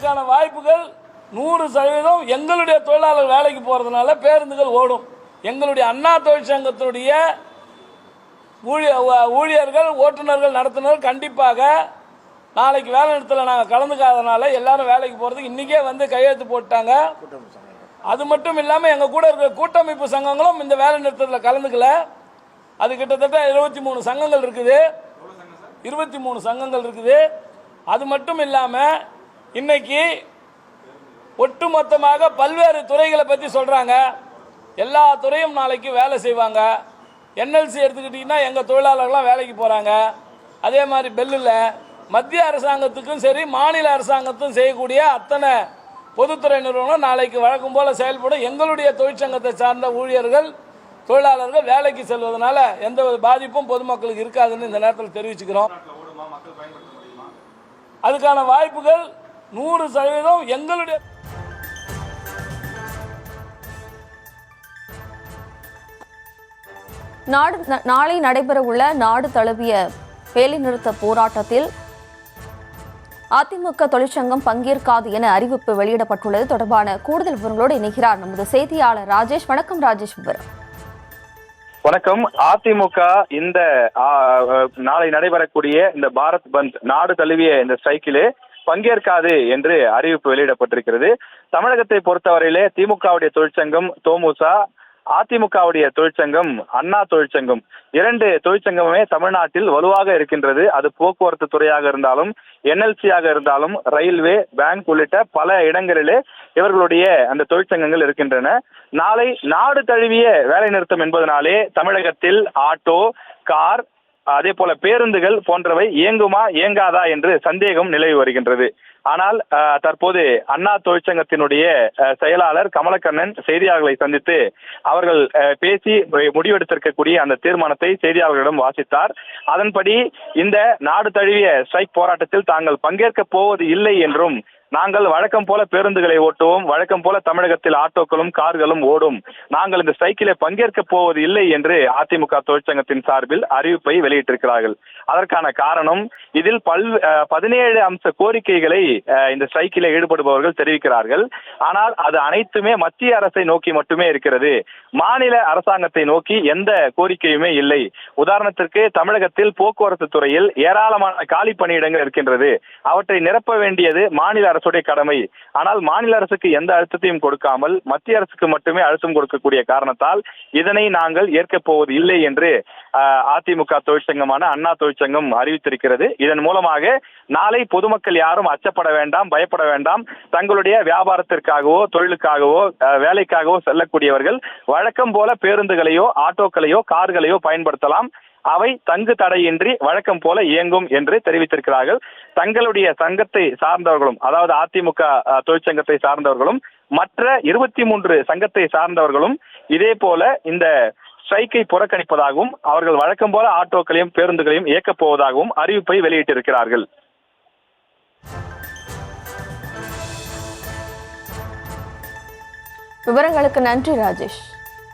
அதற்கான வாய்ப்புகள் 100% எங்களுடைய தொழிலாளர் வேலைக்கு போகிறதுனால பேருந்துகள் ஓடும். எங்களுடைய அண்ணா தொழிற்சங்கத்தினுடைய ஊழியர்கள், ஓட்டுநர்கள், நடத்துனர்கள் கண்டிப்பாக நாளைக்கு வேலை நிறுத்தத்தில் நாங்கள் கலந்துக்காதனால எல்லாரும் வேலைக்கு போகிறதுக்கு இன்றைக்கே வந்து கையெழுத்து போட்டாங்க. அது மட்டும் இல்லாமல் எங்கள் கூட இருக்கிற கூட்டமைப்பு சங்கங்களும் இந்த வேலை நிறுத்தத்தில் கலந்துக்கல. அது கிட்டத்தட்ட 23 சங்கங்கள் இருக்குது. 23 சங்கங்கள் இருக்குது. அது மட்டும் இல்லாமல் இன்னைக்கு ஒட்டுமொத்தமாக பல்வேறு துறைகளை பற்றி சொல்கிறாங்க. எல்லா துறையும் நாளைக்கு வேலை செய்வாங்க. என்எல்சி எடுத்துக்கிட்டிங்கன்னா எங்கள் தொழிலாளர்கள்லாம் வேலைக்கு போகிறாங்க. அதே மாதிரி பெல்லில் மத்திய அரசாங்கத்துக்கும் சரி மாநில அரசாங்கத்துக்கும் செய்யக்கூடிய அத்தனை பொதுத்துறை நிறுவனம் நாளைக்கு வழக்கம் போல் செயல்படும். எங்களுடைய தொழிற்சங்கத்தை சார்ந்த ஊழியர்கள், தொழிலாளர்கள் வேலைக்கு செல்வதனால எந்த பாதிப்பும் பொதுமக்களுக்கு இருக்காதுன்னு இந்த நேரத்தில் தெரிவிச்சுக்கிறோம். அதுக்கான வாய்ப்புகள் 100% எங்களுடைய நாளை நடைபெறவுள்ள நாடு தழுவிய வேலைநிறுத்த போராட்டத்தில் அதிமுக தொழிற்சங்கம் பங்கேற்காது என அறிவிப்பு வெளியிடப்பட்டுள்ளது. தொடர்பான கூடுதல் விவரங்களோடு இணைகிறார் நமது செய்தியாளர் ராஜேஷ். வணக்கம் ராஜேஷ். விவரம். வணக்கம். அதிமுக இந்த நாளை நடைபெறக்கூடிய இந்த பாரத் பந்த், நாடு தழுவிய இந்த ஸ்ட்ரைக்கிலே பங்கேற்காது என்று அறிவிப்பு வெளியிடப்பட்டிருக்கிறது. தமிழகத்தை பொறுத்தவரையிலே திமுகவுடைய தொழிற்சங்கம் தோமுசா, அதிமுகவுடைய தொழிற்சங்கம் அண்ணா தொழிற்சங்கம், 2 தொழிற்சங்கமுமே தமிழ்நாட்டில் வலுவாக இருக்கின்றது. அது போக்குவரத்து துறையாக இருந்தாலும், என்எல்சியாக இருந்தாலும், ரயில்வே, பேங்க் உள்ளிட்ட பல இடங்களிலே இவர்களுடைய அந்த தொழிற்சங்கங்கள் இருக்கின்றன. நாளை நாடு தழுவிய வேலை நிறுத்தம் என்பதனாலே தமிழகத்தில் ஆட்டோ, கார், அதே போல பேருந்துகள் போன்றவை இயங்குமா இயங்காதா என்று சந்தேகம் நிலவி வருகின்றது. ஆனால் தற்போது அண்ணா தொழிற்சங்கத்தினுடைய செயலாளர் கமலக்கண்ணன் செய்தியாளர்களை சந்தித்து அவர்கள் பேசி முடிவெடுத்திருக்கக்கூடிய அந்த தீர்மானத்தை செய்தியாளர்களிடம் வாசித்தார். அதன்படி இந்த நாடு தழுவிய ஸ்ட்ரைக் போராட்டத்தில் தாங்கள் பங்கேற்க போவது இல்லை என்றும், நாங்கள் வழக்கம் போல பேருந்துகளை ஓட்டுவோம், வழக்கம் போல தமிழகத்தில் ஆட்டோக்களும் கார்களும் ஓடும், நாங்கள் இந்த ஸ்ட்ரைக்கிலே பங்கேற்க போவது இல்லை என்று அதிமுக தொழிற்சங்கத்தின் சார்பில் அறிவிப்பை வெளியிட்டிருக்கிறார்கள். அதற்கான காரணம், இதில் 17 அம்ச கோரிக்கைகளை இந்த ஸ்ட்ரைக்கிலே ஈடுபடுபவர்கள் தெரிவிக்கிறார்கள். ஆனால் அது அனைத்துமே மத்திய அரசை நோக்கி மட்டுமே இருக்கிறது. மாநில அரசாங்கத்தை நோக்கி எந்த கோரிக்கையுமே இல்லை. உதாரணத்திற்கு தமிழகத்தில் போக்குவரத்து துறையில் ஏராளமான காலி பணியிடங்கள் இருக்கின்றது. அவற்றை நிரப்ப வேண்டியது மாநில அரசுடைய கடமை. ஆனால் மாநில அரசுக்கு எந்த அழுத்தத்தையும் கொடுக்காமல் மத்திய அரசுக்கு மட்டுமே அழுத்தம் கொடுக்கக்கூடிய காரணத்தால் இதனை நாங்கள் ஏற்கப் போவது இல்லை என்று அதிமுக தொழிற்சங்கமான அண்ணா தொழிற்சங்கம் அறிவித்திருக்கிறது. இதன் மூலமாக நாளை பொதுமக்கள் யாரும் அச்சப்பட வேண்டாம், பயப்பட வேண்டாம். தங்களுடைய வியாபாரத்திற்காகவோ, தொழிலுக்காகவோ, வேலைக்காகவோ செல்லக்கூடியவர்கள் வழக்கம் போல பேருந்துகளையோ, ஆட்டோக்களையோ, கார்களையோ பயன்படுத்தலாம். அவை தங்கு தடையின்றி வழக்கம் போல இயங்கும் என்று தெரிவித்திருக்கிறார்கள். தங்களுடைய சங்கத்தை சார்ந்தவர்களும், அதாவது அதிமுக தொழிற்சங்கத்தை சார்ந்தவர்களும், மற்ற 23 சங்கத்தை சார்ந்தவர்களும் இதே போல இந்த ஸ்ட்ரைக்கை புறக்கணிப்பதாகவும், அவர்கள் வழக்கம் போல ஆட்டோக்களையும் பேருந்துகளையும் இயக்கப் போவதாகவும் அறிவிப்பை வெளியிட்டிருக்கிறார்கள். விவரங்களுக்கு நன்றி ராஜேஷ்.